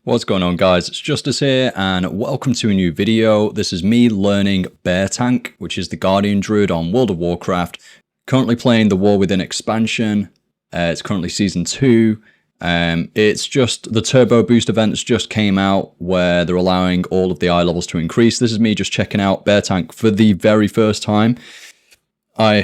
What's going on, guys? It's Justice here and welcome to a new video. This is me learning Bear Tank, which is the Guardian Druid on World of Warcraft. Currently playing the War Within expansion. It's currently season 2. It's just the turbo boost events just came out where they're allowing all of the eye levels to increase. This is me just checking out Bear Tank for the very first time. I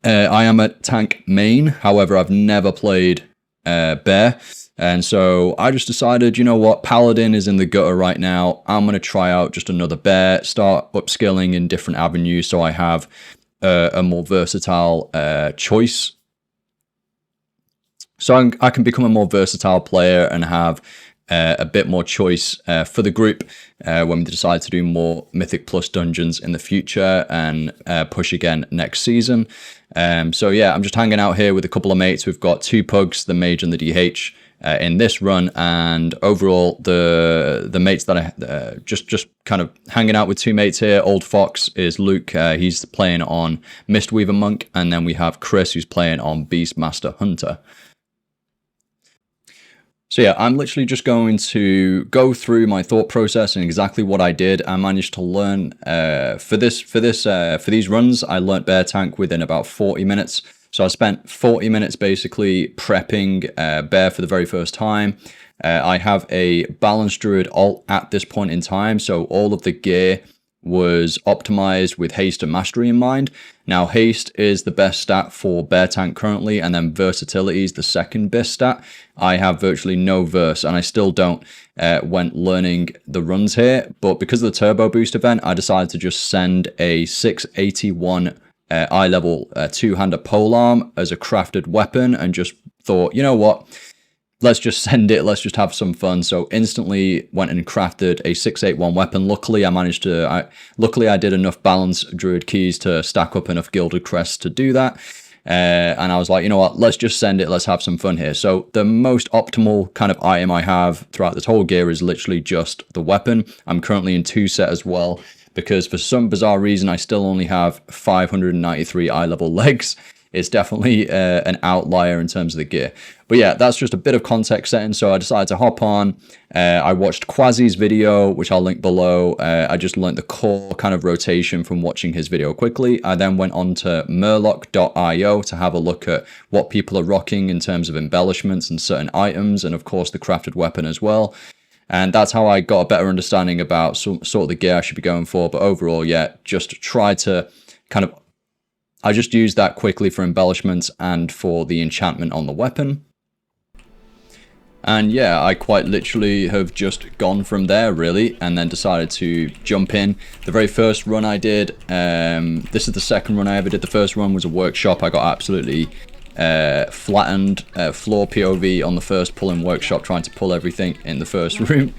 am a tank main, however I've never played Bear. And so I just decided, you know what, Paladin is in the gutter right now. I'm going to try out just another bear, start upskilling in different avenues so I have a more versatile choice. So I can become a more versatile player and have a bit more choice for the group when we decide to do more Mythic Plus dungeons in the future and push again next season. So yeah, I'm just hanging out here with a couple of mates. We've got 2 pugs, the mage and the DH. In this run, and overall the mates that I just kind of hanging out with 2 mates here. Old Fox is Luke, he's playing on Mistweaver Monk, and then we have Chris who's playing on Beastmaster Hunter. So yeah, I'm literally just going to go through my thought process and exactly what I did. I managed to learn for these runs. I learned Bear Tank within about 40 minutes. So I spent 40 minutes basically prepping Bear for the very first time. I have a balanced druid alt at this point in time, so all of the gear was optimized with haste and mastery in mind. Now haste is the best stat for Bear Tank currently, and then versatility is the second best stat. I have virtually no verse, and I still don't when learning the runs here, but because of the turbo boost event, I decided to just send a 681 eye level 2-hander polearm as a crafted weapon and just thought, you know what, let's just send it, let's just have some fun. So instantly went and crafted a 681 weapon. Luckily I did enough balanced druid keys to stack up enough gilded crests to do that. And I was like, you know what, let's just send it, let's have some fun here. So the most optimal kind of item I have throughout this whole gear is literally just the weapon. I'm currently in 2 set as well, because for some bizarre reason I still only have 593 eye level legs. It's definitely an outlier in terms of the gear. But yeah, that's just a bit of context setting. So I decided to hop on. I watched Quasi's video, which I'll link below. I just learned the core kind of rotation from watching his video quickly. I then went on to murloc.io to have a look at what people are rocking in terms of embellishments and certain items, and of course the crafted weapon as well. And that's how I got a better understanding about sort of the gear I should be going for. But overall, yeah, just try to kind of, I just used that quickly for embellishments and for the enchantment on the weapon. And yeah, I quite literally have just gone from there really, and then decided to jump in. The very first run I did, this is the second run I ever did. The first run was a workshop. I got absolutely flattened floor POV on the first pull-in workshop, trying to pull everything in the first room.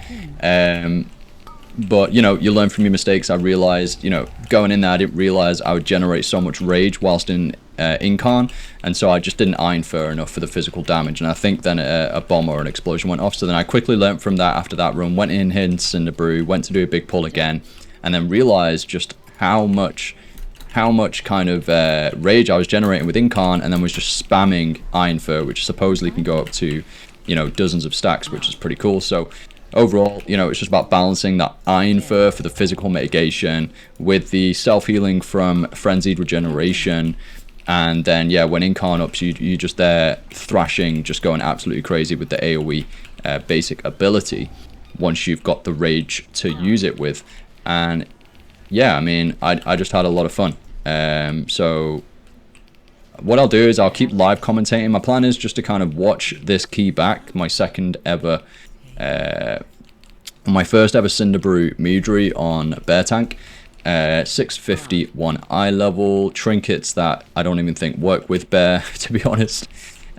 But you know, you learn from your mistakes. I realized, you know, going in there, I didn't realize I would generate so much rage whilst in Incarn, and so I just didn't iron fur enough for the physical damage, and I think then a bomb or an explosion went off. So then I quickly learned from that. After that run, went in here in Cinderbrew, went to do a big pull again, and then realized just how much kind of rage I was generating with Incarn, and then was just spamming Iron Fur, which supposedly can go up to, you know, dozens of stacks, which is pretty cool. So overall, you know, it's just about balancing that Iron Fur for the physical mitigation with the self-healing from Frenzied Regeneration. And then, yeah, when Incarn ups, you just there thrashing, just going absolutely crazy with the AoE basic ability once you've got the rage to use it with. And yeah, I mean, I just had a lot of fun. So what I'll do is I'll keep live commentating. My plan is just to kind of watch this key back, my second ever, my first ever Cinderbrew Meadry on Bear Tank. 651 eye level, trinkets that I don't even think work with Bear, to be honest.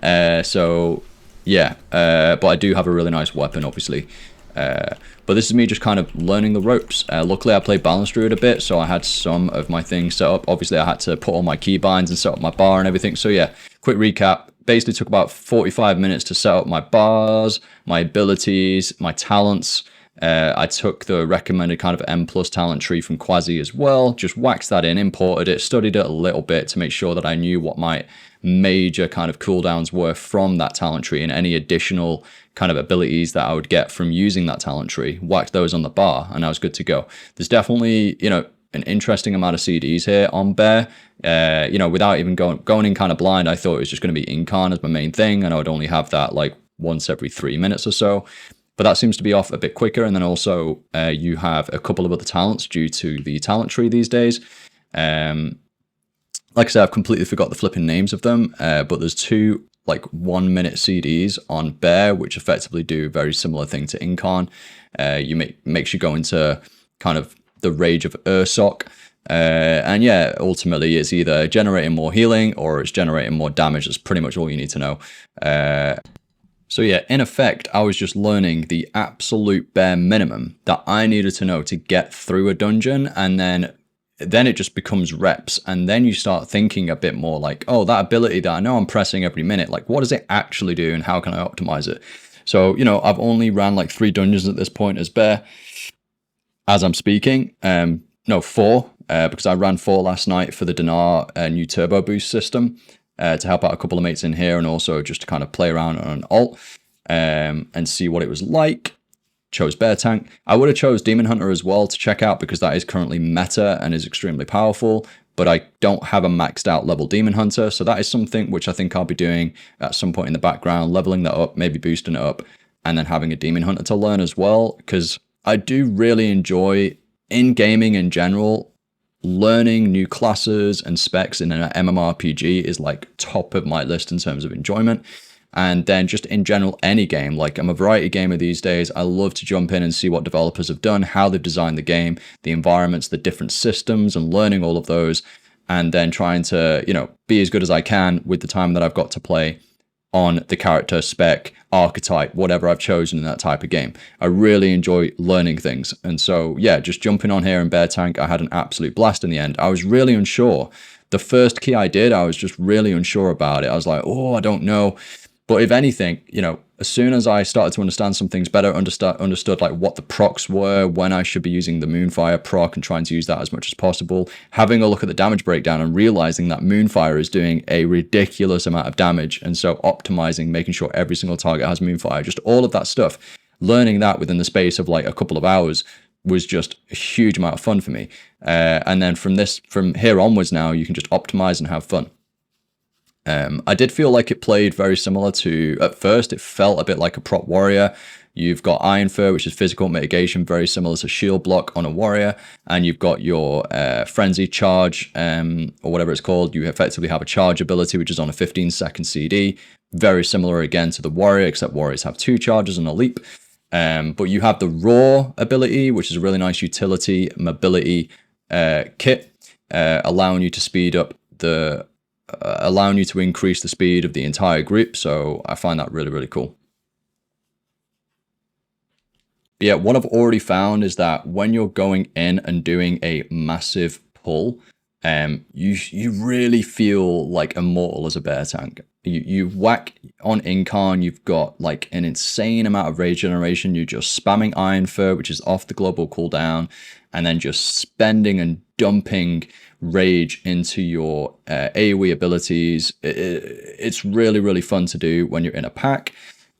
So yeah, but I do have a really nice weapon, obviously. But this is me just kind of learning the ropes. Luckily I played Balanced Druid a bit, so I had some of my things set up. Obviously I had to put all my keybinds and set up my bar and everything. So yeah, quick recap. Basically took about 45 minutes to set up my bars, my abilities, my talents. I took the recommended kind of M+ talent tree from Quasi as well, just waxed that in, imported it, studied it a little bit to make sure that I knew what my major kind of cooldowns were from that talent tree, and any additional kind of abilities that I would get from using that talent tree, whacked those on the bar, and I was good to go. There's definitely, you know, an interesting amount of CDs here on Bear. You know, without even going in kind of blind, I thought it was just going to be Incarn as my main thing, and I would only have that like once every 3 minutes or so. But that seems to be off a bit quicker. And then also you have a couple of other talents due to the talent tree these days. Like I said, I've completely forgot the flipping names of them, but there's 2 like 1 minute CDs on Bear, which effectively do a very similar thing to Incarn. Makes you go into kind of the rage of Ursoc. And yeah, ultimately it's either generating more healing or it's generating more damage. That's pretty much all you need to know. So yeah, in effect, I was just learning the absolute bare minimum that I needed to know to get through a dungeon, and then it just becomes reps, and then you start thinking a bit more like, oh, that ability that I know I'm pressing every minute, like what does it actually do and how can I optimize it? So, you know, I've only ran like 3 dungeons at this point as Bear, as I'm speaking. No, 4, because I ran 4 last night for the Dinar new turbo boost system. To help out a couple of mates in here, and also just to kind of play around on an alt and see what it was like. Chose Bear Tank. I would have chose Demon Hunter as well to check out, because that is currently meta and is extremely powerful, but I don't have a maxed out level Demon Hunter, so that is something which I think I'll be doing at some point in the background, leveling that up, maybe boosting it up, and then having a Demon Hunter to learn as well, because I do really enjoy, in gaming in general, learning new classes and specs in an MMORPG is like top of my list in terms of enjoyment. And then just in general, any game, like I'm a variety gamer these days. I love to jump in and see what developers have done, how they've designed the game, the environments, the different systems, and learning all of those, and then trying to, you know, be as good as I can with the time that I've got to play on the character, spec, archetype, whatever I've chosen in that type of game. I really enjoy learning things. And so, yeah, just jumping on here in Bear Tank, I had an absolute blast in the end. I was really unsure. The first key I did, I was just really unsure about it. I was like, oh, I don't know. But if anything, you know, as soon as I started to understand some things better, understood like what the procs were, when I should be using the Moonfire proc and trying to use that as much as possible, having a look at the damage breakdown and realizing that Moonfire is doing a ridiculous amount of damage, and so optimizing, making sure every single target has Moonfire, just all of that stuff, learning that within the space of like a couple of hours was just a huge amount of fun for me. And then from here onwards now, you can just optimize and have fun. I did feel like it played very similar to, at first, it felt a bit like a prop warrior. You've got Iron Fur, which is physical mitigation, very similar to shield block on a warrior. And you've got your frenzy charge, or whatever it's called. You effectively have a charge ability, which is on a 15-second CD. Very similar again to the warrior, except warriors have 2 charges and a leap. But you have the raw ability, which is a really nice utility mobility kit, allowing you to speed up allowing you to increase the speed of the entire group. So I find that really, really cool. But yeah, what I've already found is that when you're going in and doing a massive pull, you really feel like immortal as a Bear Tank. You whack on Incarn, you've got like an insane amount of rage generation. You're just spamming Iron Fur, which is off the global cooldown, and then just spending and dumping rage into your AoE abilities. It's really, really fun to do when you're in a pack.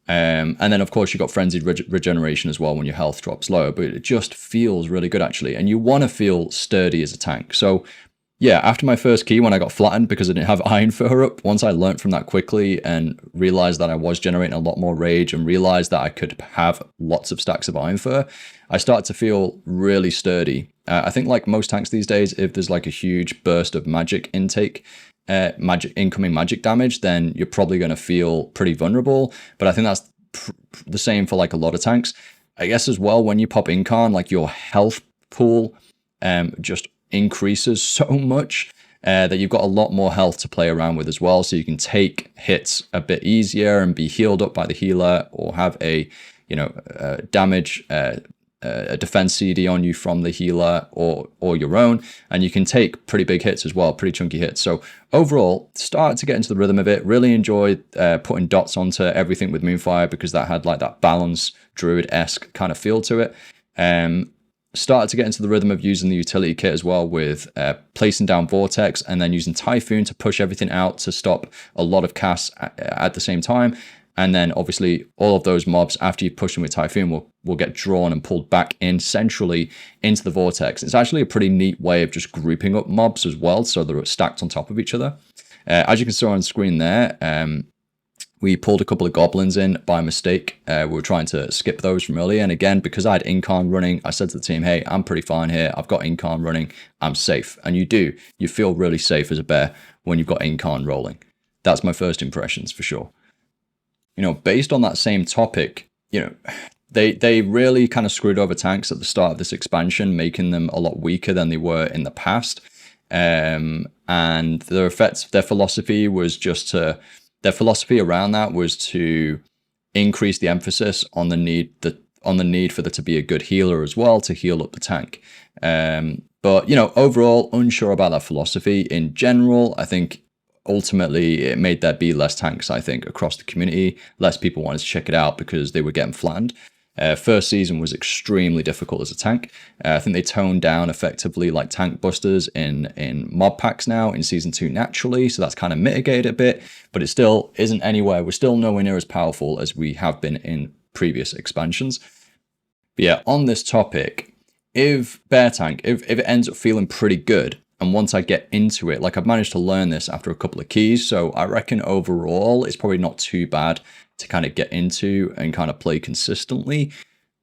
And then, of course, you've got frenzied regeneration as well when your health drops low, but it just feels really good, actually. And you want to feel sturdy as a tank. So yeah, after my first key, when I got flattened because I didn't have Iron Fur up, once I learned from that quickly and realized that I was generating a lot more rage and realized that I could have lots of stacks of Iron Fur, I started to feel really sturdy. I think like most tanks these days, if there's like a huge burst of magic intake, incoming magic damage, then you're probably going to feel pretty vulnerable. But I think that's the same for like a lot of tanks. I guess as well, when you pop Incarn, like your health pool just increases so much that you've got a lot more health to play around with as well. So you can take hits a bit easier and be healed up by the healer, or have a, you know, damage, a defense CD on you from the healer or your own, and you can take pretty big hits as well, pretty chunky hits. So overall, started to get into the rhythm of it. Really enjoyed putting dots onto everything with Moonfire, because that had like that balance druid-esque kind of feel to it. started to get into the rhythm of using the utility kit as well, with placing down Vortex and then using Typhoon to push everything out to stop a lot of casts at the same time. And then obviously all of those mobs, after you push them with Typhoon, will get drawn and pulled back in centrally into the Vortex. It's actually a pretty neat way of just grouping up mobs as well, so they're stacked on top of each other. As you can see on screen there, we pulled a couple of goblins in by mistake. We were trying to skip those from earlier. And again, because I had Incarn running, I said to the team, hey, I'm pretty fine here. I've got Incarn running. I'm safe. And you do. You feel really safe as a bear when you've got Incarn rolling. That's my first impressions for sure. You know, based on that same topic, you know, they really kind of screwed over tanks at the start of this expansion, making them a lot weaker than they were in the past. And their philosophy was just to... Their philosophy around that was to increase the emphasis on the need for there to be a good healer as well, to heal up the tank. But, you know, overall, unsure about that philosophy in general. I think ultimately it made there be less tanks, I think, across the community. Less people wanted to check it out because they were getting flattened. First season was extremely difficult as a tank. I think they toned down effectively like tank busters in mob packs now in season 2 naturally, so that's kind of mitigated a bit, but it still isn't anywhere. We're still nowhere near as powerful as we have been in previous expansions. But yeah, on this topic, if bear tank, if it ends up feeling pretty good, and once I get into it, like I've managed to learn this after a couple of keys, so I reckon overall it's probably not too bad to kind of get into and kind of play consistently.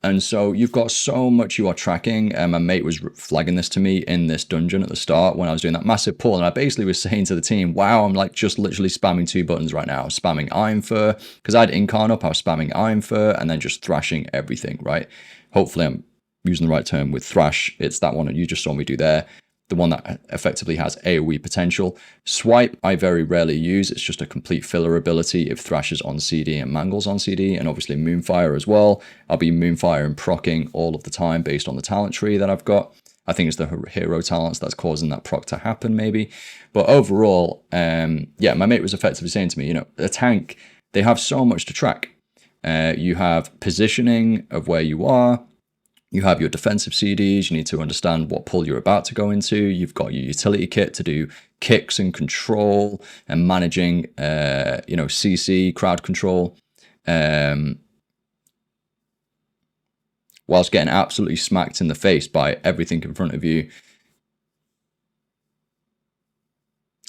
And so you've got so much you are tracking. My mate was flagging this to me in this dungeon at the start when I was doing that massive pull, and I basically was saying to the team, wow, I'm like just literally spamming 2 buttons right now. I was spamming Iron Fur, because I had Incarn up, I was spamming Iron Fur, and then just thrashing everything, right? Hopefully I'm using the right term with thrash. It's that one that you just saw me do there. The one that effectively has AoE potential. Swipe, I very rarely use. It's just a complete filler ability if Thrash is on CD and Mangle's on CD, and obviously Moonfire as well. I'll be Moonfire and procking all of the time based on the talent tree that I've got. I think it's the hero talents that's causing that proc to happen maybe. But overall, yeah, my mate was effectively saying to me, you know, a tank, they have so much to track. You have positioning of where you are. You have your defensive CDs, you need to understand what pull you're about to go into. You've got your utility kit to do kicks and control and managing, you know, CC, crowd control, whilst getting absolutely smacked in the face by everything in front of you.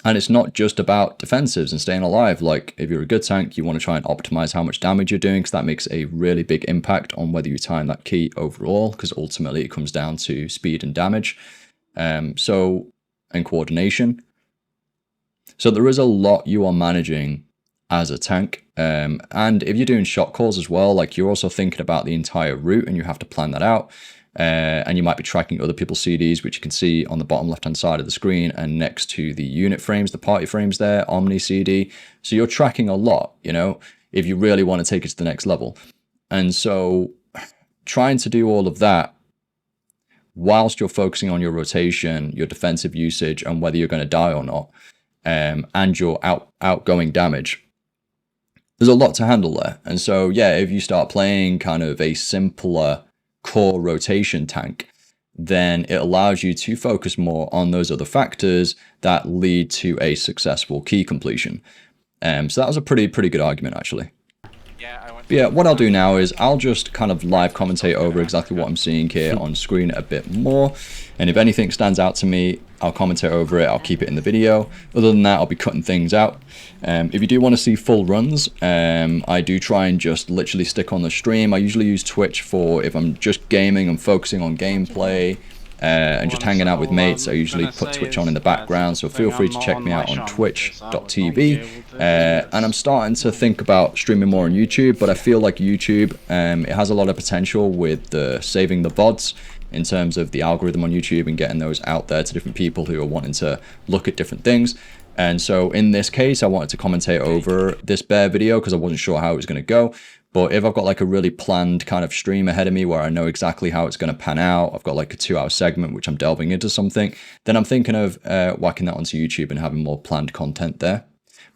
And it's not just about defensives and staying alive. Like, if you're a good tank, you want to try and optimize how much damage you're doing, because that makes a really big impact on whether you time that key overall, because ultimately it comes down to speed and damage. And coordination. So there is a lot you are managing as a tank. And if you're doing shot calls as well, like you're also thinking about the entire route and you have to plan that out. And you might be tracking other people's CDs, which you can see on the bottom left-hand side of the screen and next to the unit frames, the party frames there, Omni CD. So you're tracking a lot, you know, if you really want to take it to the next level. And so trying to do all of that whilst you're focusing on your rotation, your defensive usage, and whether you're going to die or not, and your outgoing damage, there's a lot to handle there. And so, yeah, if you start playing kind of a simpler core rotation tank, then it allows you to focus more on those other factors that lead to a successful key completion. So that was a pretty good argument, actually. But yeah, what I'll do now is I'll just kind of live commentate over exactly what I'm seeing here on screen a bit more. And if anything stands out to me, I'll commentate over it. I'll keep it in the video. Other than that, I'll be cutting things out. If you do want to see full runs, I do try and just literally stick on the stream. I usually use Twitch for if I'm just gaming and focusing on gameplay. And just hanging out with mates. I usually put Twitch on in the background, so feel free to check me out on twitch.tv. And I'm starting to think about streaming more on YouTube, but I feel like YouTube, it has a lot of potential with saving the VODs in terms of the algorithm on YouTube and getting those out there to different people who are wanting to look at different things. And so in this case, I wanted to commentate over this bear video because I wasn't sure how it was going to go. But if I've got like a really planned kind of stream ahead of me where I know exactly how it's going to pan out, I've got like a 2-hour segment which I'm delving into something, then I'm thinking of whacking that onto YouTube and having more planned content there.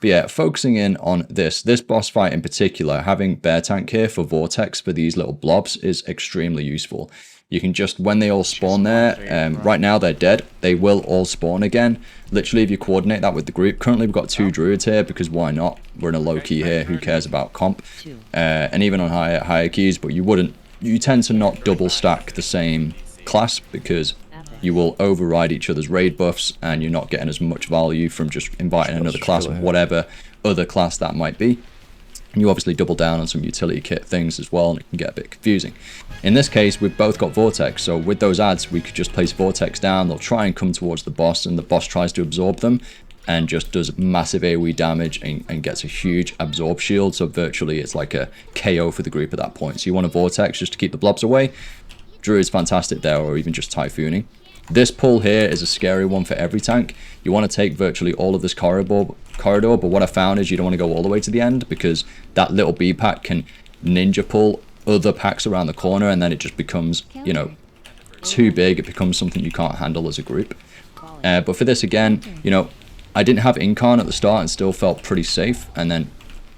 But yeah, focusing in on this boss fight in particular, having bear tank here for vortex for these little blobs is extremely useful. You can just, when they all spawn there, right now they're dead. They will all spawn again. Literally, if you coordinate that with the group. Currently, we've got 2 druids here because why not? We're in a low key here. Who cares about comp? And even on higher keys, but you tend to not double stack the same class because you will override each other's raid buffs and you're not getting as much value from just inviting another class, whatever other class that might be. And you obviously double down on some utility kit things as well, and it can get a bit confusing. In this case, we've both got Vortex, so with those adds, we could just place Vortex down. They'll try and come towards the boss, and the boss tries to absorb them, and just does massive AoE damage and gets a huge absorb shield, so virtually it's like a KO for the group at that point. So you want a Vortex just to keep the blobs away. Druid's fantastic there, or even just Typhooning. This pull here is a scary one for every tank. You want to take virtually all of this corridor, but what I found is you don't want to go all the way to the end because that little B pack can ninja pull other packs around the corner, and then it just becomes, you know, too big. It becomes something you can't handle as a group. But for this again, you know, I didn't have Incarn at the start and still felt pretty safe, and then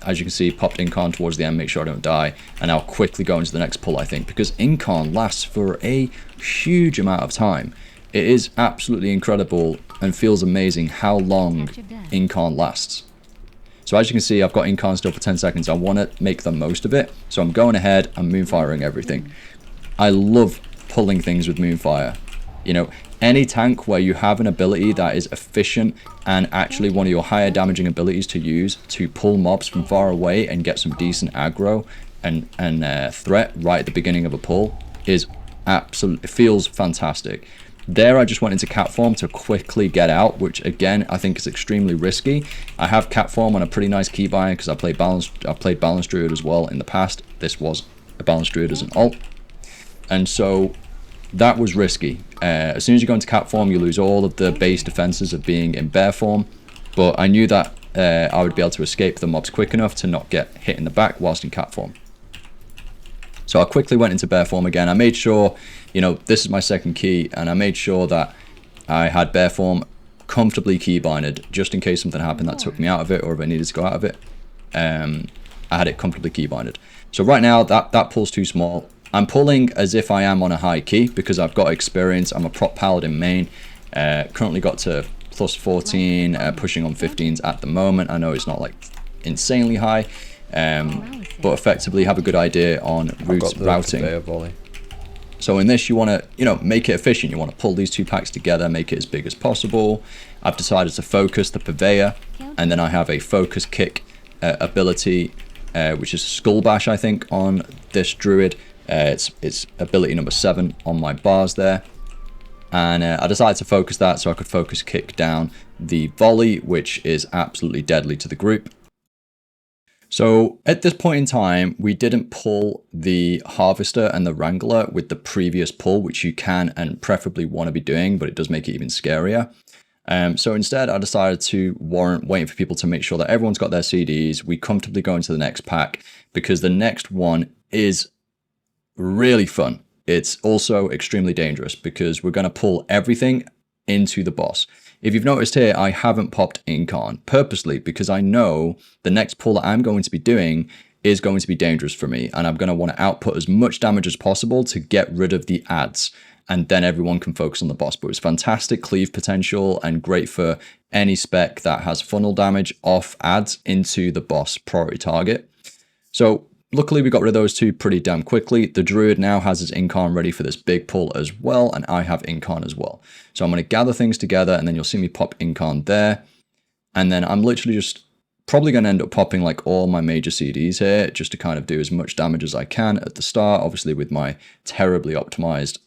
as you can see, popped Incarn towards the end, make sure I don't die, and I'll quickly go into the next pull, I think, because Incarn lasts for a huge amount of time. It is absolutely incredible and feels amazing how long Incarn lasts. So as you can see, I've got Incarn still for 10 seconds. I want to make the most of it, so I'm going ahead and moonfiring everything. I love pulling things with moonfire. You know, any tank where you have an ability that is efficient and actually one of your higher damaging abilities to use to pull mobs from far away and get some decent aggro and threat right at the beginning of a pull is absolutely, it feels fantastic. There I just went into cat form to quickly get out, which again I think is extremely risky. I have cat form on a pretty nice keybind because I played balanced druid as well in the past. This was a balanced druid as an alt, and so that was risky. As soon as you go into cat form, you lose all of the base defenses of being in bear form, but I knew that I would be able to escape the mobs quick enough to not get hit in the back whilst in cat form. So I quickly went into bear form again. I made sure, you know, this is my second key, and I made sure that I had bear form comfortably keybinded, just in case something happened that took me out of it, or if I needed to go out of it. I had it comfortably keybinded. So right now, that pull's too small. I'm pulling as if I am on a high key, because I've got experience. I'm a prop paladin main. Currently got to plus 14, pushing on 15s at the moment. I know it's not like insanely high. But effectively have a good idea on routing. So in this, you want to, you know, make it efficient. You want to pull these two packs together, make it as big as possible. I've decided to focus the purveyor, and then I have a focus kick ability, which is skull bash, I think, on this druid. It's ability number 7 on my bars there, and I decided to focus that so I could focus kick down the volley, which is absolutely deadly to the group. So at this point in time, we didn't pull the Harvester and the Wrangler with the previous pull, which you can and preferably want to be doing, but it does make it even scarier. So instead, I decided to warrant waiting for people to make sure that everyone's got their CDs. We comfortably go into the next pack, because the next one is really fun. It's also extremely dangerous because we're going to pull everything into the boss. If you've noticed here, I haven't popped Incarn purposely because I know the next pull that I'm going to be doing is going to be dangerous for me, and I'm going to want to output as much damage as possible to get rid of the adds, and then everyone can focus on the boss. But it's fantastic cleave potential and great for any spec that has funnel damage off adds into the boss priority target. So luckily, we got rid of those two pretty damn quickly. The druid now has his Incarn ready for this big pull as well, and I have Incarn as well. So I'm going to gather things together, and then you'll see me pop Incarn there. And then I'm literally just probably going to end up popping like all my major CDs here, just to kind of do as much damage as I can at the start, obviously with my terribly optimized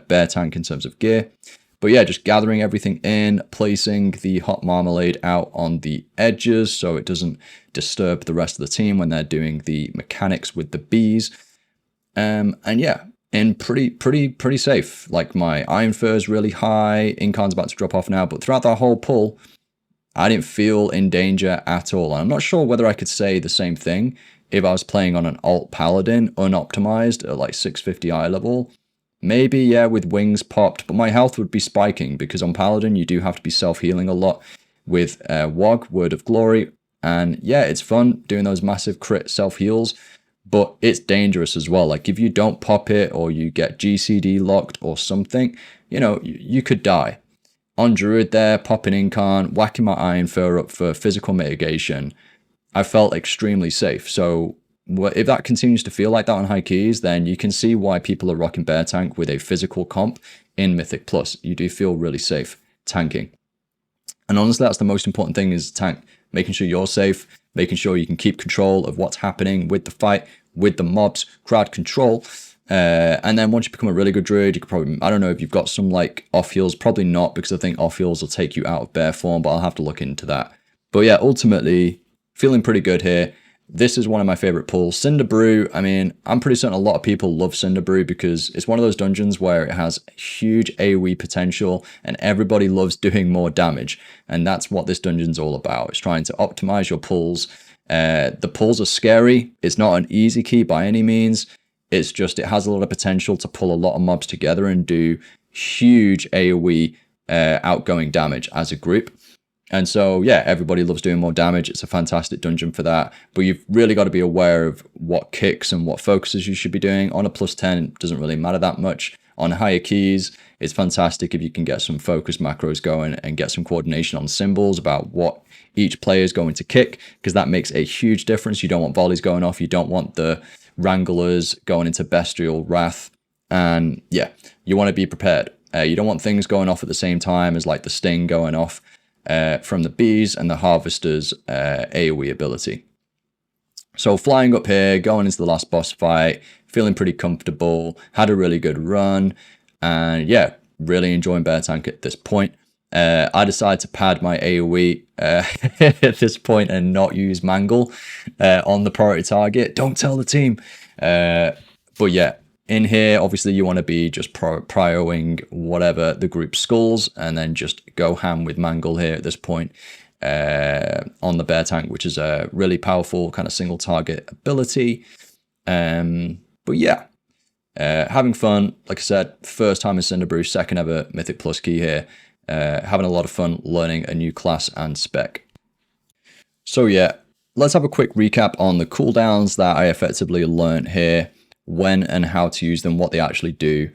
bear tank in terms of gear. But yeah, just gathering everything in, placing the hot marmalade out on the edges so it doesn't disturb the rest of the team when they're doing the mechanics with the bees. And yeah, in pretty safe. Like my Iron Fur is really high, Incarn's about to drop off now, but throughout that whole pull, I didn't feel in danger at all. And I'm not sure whether I could say the same thing if I was playing on an alt Paladin, unoptimized at like 650 eye level. Maybe, yeah, with wings popped, but my health would be spiking because on Paladin, you do have to be self-healing a lot with WOG, Word of Glory, And yeah, it's fun doing those massive crit self-heals, but it's dangerous as well. Like if you don't pop it or you get GCD locked or something, you know, you could die. On Druid there, popping Incarn, whacking my Iron Fur up for physical mitigation, I felt extremely safe. So if that continues to feel like that on high keys, then you can see why people are rocking Bear Tank with a physical comp in Mythic Plus. You do feel really safe tanking. And honestly, that's the most important thing is tank, making sure you're safe, making sure you can keep control of what's happening with the fight, with the mobs, crowd control. And then once you become a really good druid, you could probably, I don't know if you've got some like off heals, probably not, because I think off heals will take you out of bear form, but I'll have to look into that. But yeah, ultimately, feeling pretty good here. This is one of my favorite pulls. Cinder Brew, I mean, I'm pretty certain a lot of people love Cinder Brew because it's one of those dungeons where it has huge AoE potential and everybody loves doing more damage. And that's what this dungeon's all about. It's trying to optimize your pulls. The pulls are scary. It's not an easy key by any means. It's just, it has a lot of potential to pull a lot of mobs together and do huge AoE outgoing damage as a group. And so, yeah, everybody loves doing more damage. It's a fantastic dungeon for that. But you've really got to be aware of what kicks and what focuses you should be doing. On a plus 10, it doesn't really matter that much. On higher keys, it's fantastic if you can get some focus macros going and get some coordination on symbols about what each player is going to kick, because that makes a huge difference. You don't want volleys going off. You don't want the Wranglers going into Bestial Wrath. And yeah, you want to be prepared. You don't want things going off at the same time as like the Sting going off from the bees and the harvester's AoE ability. So flying up here, going into the last boss fight, feeling pretty comfortable, had a really good run, and yeah, really enjoying Bear Tank at this point. I decided to pad my AoE at this point and not use Mangle on the priority target. Don't tell the team. But yeah, in here, obviously you want to be just prioing whatever the group skulls and then just go ham with Mangle here at this point on the Bear Tank, which is a really powerful kind of single target ability. But yeah, having fun. Like I said, first time in Cinder Brew, second ever Mythic Plus key here. Having a lot of fun learning a new class and spec. So yeah, let's have a quick recap on the cooldowns that I effectively learned here, when and how to use them, what they actually do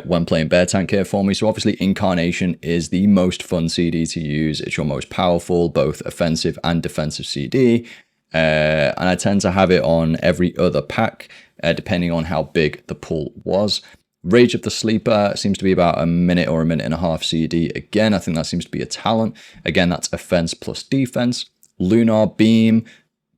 when playing Bear Tank here for me. So obviously Incarnation is the most fun CD to use. It's your most powerful, both offensive and defensive CD. And I tend to have it on every other pack, depending on how big the pull was. Rage of the Sleeper seems to be about a minute or a minute and a half CD. Again, I think that seems to be a talent. Again, that's offense plus defense. Lunar Beam,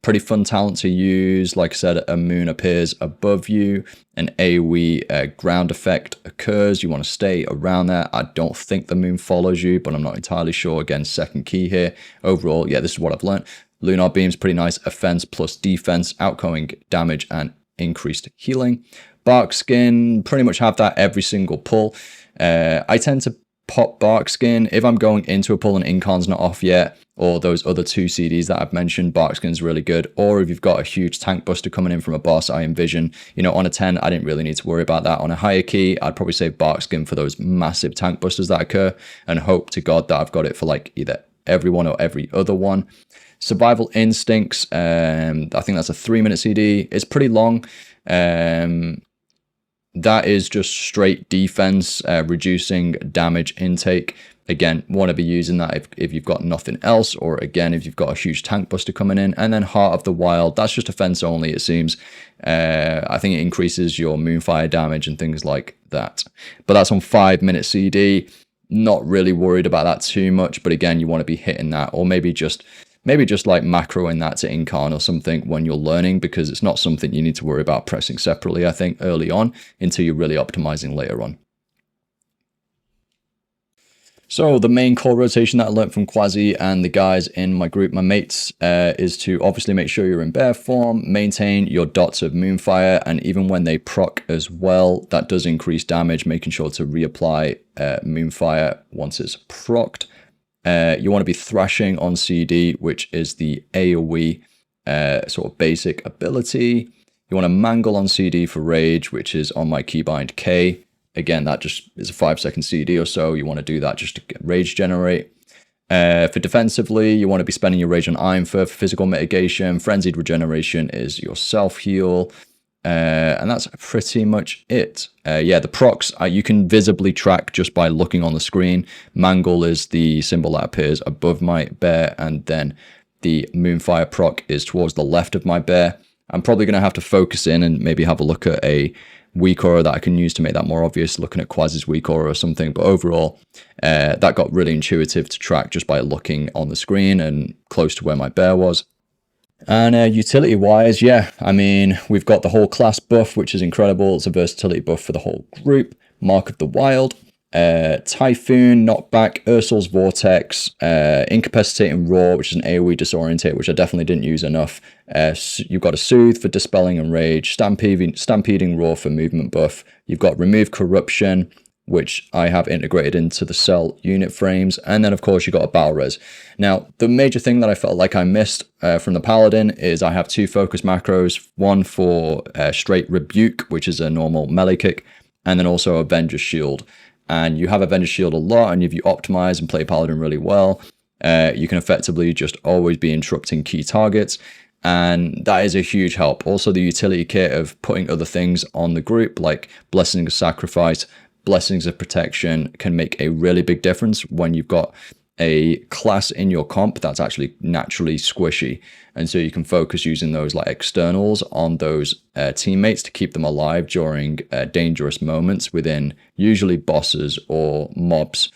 pretty fun talent to use. Like I said, a moon appears above you. An AoE ground effect occurs. You want to stay around there. I don't think the moon follows you, but I'm not entirely sure. Again, second key here. Overall, yeah, this is what I've learned. Lunar Beam's pretty nice. Offense plus defense, outgoing damage, and increased healing. Bark Skin, pretty much have that every single pull. I tend to pop Bark Skin if I'm going into a pull and Incarn's not off yet, or those other two CDs that I've mentioned. Bark Skin's really good. Or if you've got a huge tank buster coming in from a boss, I envision, you know, on a 10, I didn't really need to worry about that. On a higher key, I'd probably save Bark Skin for those massive tank busters that occur and hope to God that I've got it for like either every one or every other one. Survival Instincts, I think that's a 3-minute CD. It's pretty long. That is just straight defense, reducing damage intake. Again, want to be using that if you've got nothing else, or again, if you've got a huge tank buster coming in. And then Heart of the Wild, that's just offense only, it seems. I think it increases your Moonfire damage and things like that. But that's on 5-minute CD. Not really worried about that too much, but again, you want to be hitting that, or maybe just like macroing that to Incarn or something when you're learning, because it's not something you need to worry about pressing separately, I think, early on until you're really optimizing later on. So the main core rotation that I learned from Quasi and the guys in my group, my mates, is to obviously make sure you're in bear form, maintain your dots of Moonfire, and even when they proc as well, that does increase damage, making sure to reapply Moonfire once it's procced. You want to be thrashing on CD, which is the AoE sort of basic ability. You want to mangle on CD for rage, which is on my keybind K. Again, that just is a 5-second CD or so. You want to do that just to get rage generate. For defensively, you want to be spending your rage on Iron for physical mitigation. Frenzied regeneration is your self-heal. And that's pretty much it. Yeah, the procs, you can visibly track just by looking on the screen. Mangle is the symbol that appears above my bear, and then the Moonfire proc is towards the left of my bear. I'm probably going to have to focus in and maybe have a look at a weak aura that I can use to make that more obvious, looking at Quasi's weak aura or something. But overall, that got really intuitive to track just by looking on the screen and close to where my bear was. And utility wise, yeah, I mean, we've got the whole class buff, which is incredible. It's a versatility buff for the whole group. Mark of the Wild, Typhoon, Knockback, Ursul's Vortex, Incapacitating Roar, which is an AoE disorientate, which I definitely didn't use enough. You've got a Soothe for Dispelling and Rage, Stampeding Roar for movement buff. You've got Remove Corruption, which I have integrated into the cell unit frames. And then, of course, you've got a Battle Res. Now, the major thing that I felt like I missed from the Paladin is I have 2 focus macros, one for straight Rebuke, which is a normal melee kick, and then also Avenger's Shield. And you have Avenger's Shield a lot, and if you optimize and play Paladin really well, you can effectively just always be interrupting key targets. And that is a huge help. Also, the utility kit of putting other things on the group, like Blessings of Sacrifice, Blessings of Protection, can make a really big difference when you've got a class in your comp that's actually naturally squishy. And so you can focus using those like externals on those teammates to keep them alive during dangerous moments within usually bosses or mobs,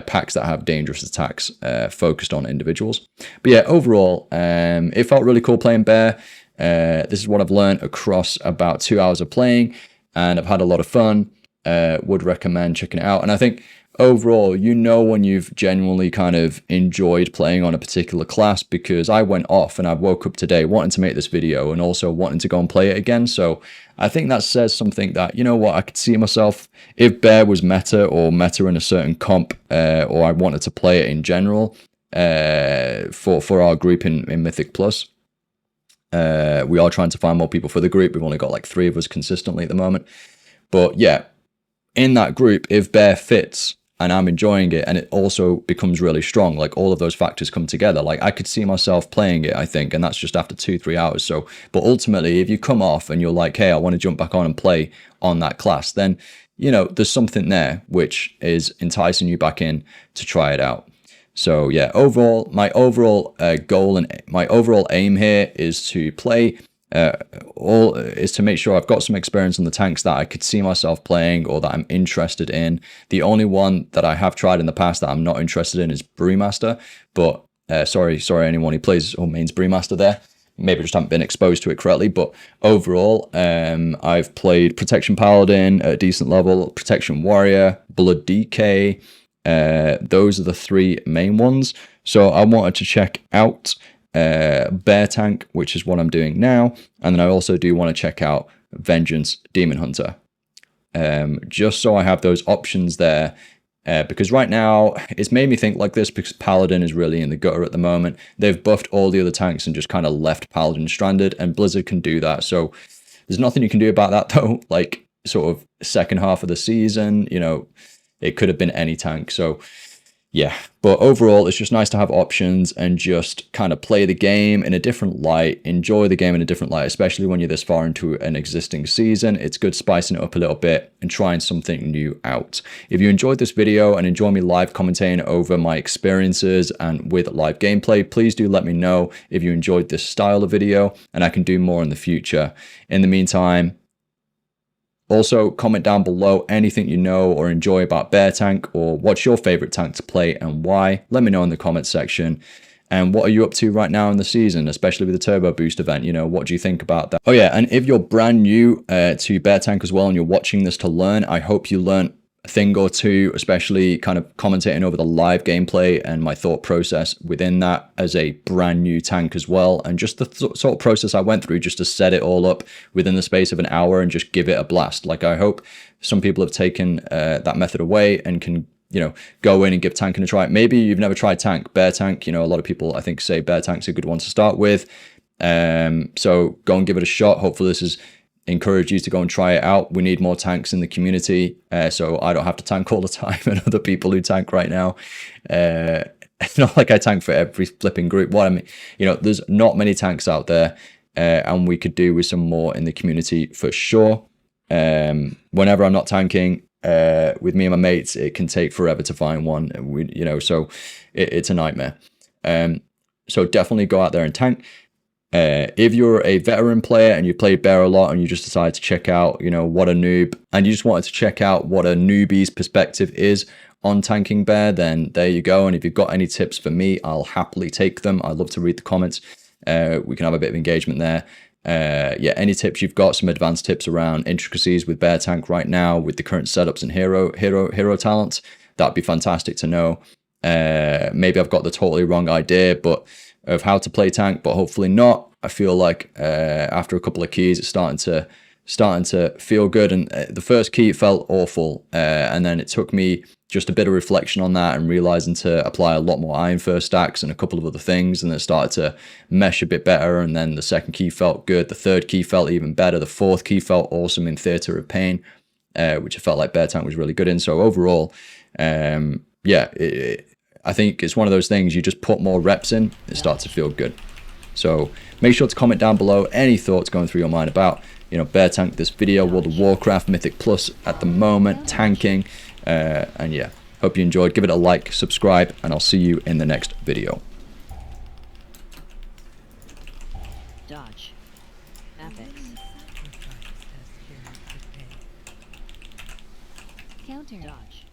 packs that have dangerous attacks focused on individuals. But yeah, overall, it felt really cool playing Bear. This is what I've learned across about 2 hours of playing, and I've had a lot of fun. Would recommend checking it out. And I think overall, you know when you've genuinely kind of enjoyed playing on a particular class, because I went off and I woke up today wanting to make this video and also wanting to go and play it again. So I think that says something that, you know what, I could see myself, if Bear was meta or meta in a certain comp, or I wanted to play it in general for our group in Mythic Plus. We are trying to find more people for the group. We've only got like 3 of us consistently at the moment. But yeah, in that group, if Bear fits and I'm enjoying it and it also becomes really strong, like all of those factors come together, like I could see myself playing it, I think, and that's just after 2-3 hours. So, but ultimately, if you come off and you're like, hey, I want to jump back on and play on that class, then, you know, there's something there which is enticing you back in to try it out. So yeah, overall, my overall goal and my overall aim here is to play is to make sure I've got some experience on the tanks that I could see myself playing or that I'm interested in. The only one that I have tried in the past that I'm not interested in is Brewmaster, but sorry anyone who plays or mains Brewmaster there, maybe just haven't been exposed to it correctly. But overall, I've played Protection Paladin at a decent level, Protection Warrior, Blood DK. Those are the 3 main ones. So I wanted to check out Bear Tank, which is what I'm doing now, and then I also do want to check out Vengeance Demon Hunter, just so I have those options there, because right now it's made me think like this because Paladin is really in the gutter at the moment. They've buffed all the other tanks and just kind of left Paladin stranded, and Blizzard can do that, so there's nothing you can do about that though. Like sort of second half of the season, you know, it could have been any tank. So yeah, but overall, it's just nice to have options and just kind of play the game in a different light, enjoy the game in a different light, especially when you're this far into an existing season. It's good spicing it up a little bit and trying something new out. If you enjoyed this video and enjoy me live commentating over my experiences and with live gameplay, please do let me know if you enjoyed this style of video and I can do more in the future. In the meantime, also, comment down below anything you know or enjoy about Bear Tank, or what's your favorite tank to play and why. Let me know in the comment section. And what are you up to right now in the season, especially with the Turbo Boost event? You know, what do you think about that? Oh yeah, and if you're brand new to Bear Tank as well and you're watching this to learn, I hope you learn a thing or two, especially kind of commentating over the live gameplay and my thought process within that as a brand new tank as well, and just the sort of process I went through just to set it all up within the space of an hour and just give it a blast. Like I hope some people have taken that method away and can, you know, go in and give tanking a try. Maybe you've never tried tank, Bear Tank, you know, a lot of people I think say Bear Tank's a good one to start with. So go and give it a shot. Hopefully this is encourage you to go and try it out. We need more tanks in the community, so I don't have to tank all the time and other people who tank right now. It's not like I tank for every flipping group. What I mean, there's not many tanks out there, and we could do with some more in the community for sure. Whenever I'm not tanking, with me and my mates, it can take forever to find one. So it's a nightmare. So definitely go out there and tank. If you're a veteran player and you played bear a lot and you just decide to check out, what a noob, and you just wanted to check out what a newbie's perspective is on tanking bear, then there you go. And if you've got any tips for me, I'll happily take them. I'd love to read the comments. We can have a bit of engagement there. Yeah, any tips you've got, some advanced tips around intricacies with bear tank right now with the current setups and hero talents, that'd be fantastic to know. Maybe I've got the totally wrong idea of how to play tank, but hopefully not. I feel like after a couple of keys, it's starting to feel good. And the first key felt awful, and then it took me just a bit of reflection on that and realizing to apply a lot more Iron First stacks and a couple of other things, and it started to mesh a bit better. And then the second key felt good. The third key felt even better. The fourth key felt awesome in Theatre of Pain, which I felt like bear tank was really good in. So overall, yeah, I think it's one of those things, you just put more reps in, it starts to feel good. So make sure to comment down below any thoughts going through your mind about, bear tank this video, World of Warcraft, Mythic Plus at the moment, tanking. And yeah, hope you enjoyed. Give it a like, subscribe, and I'll see you in the next video. Dodge. Apex. Counter. Dodge.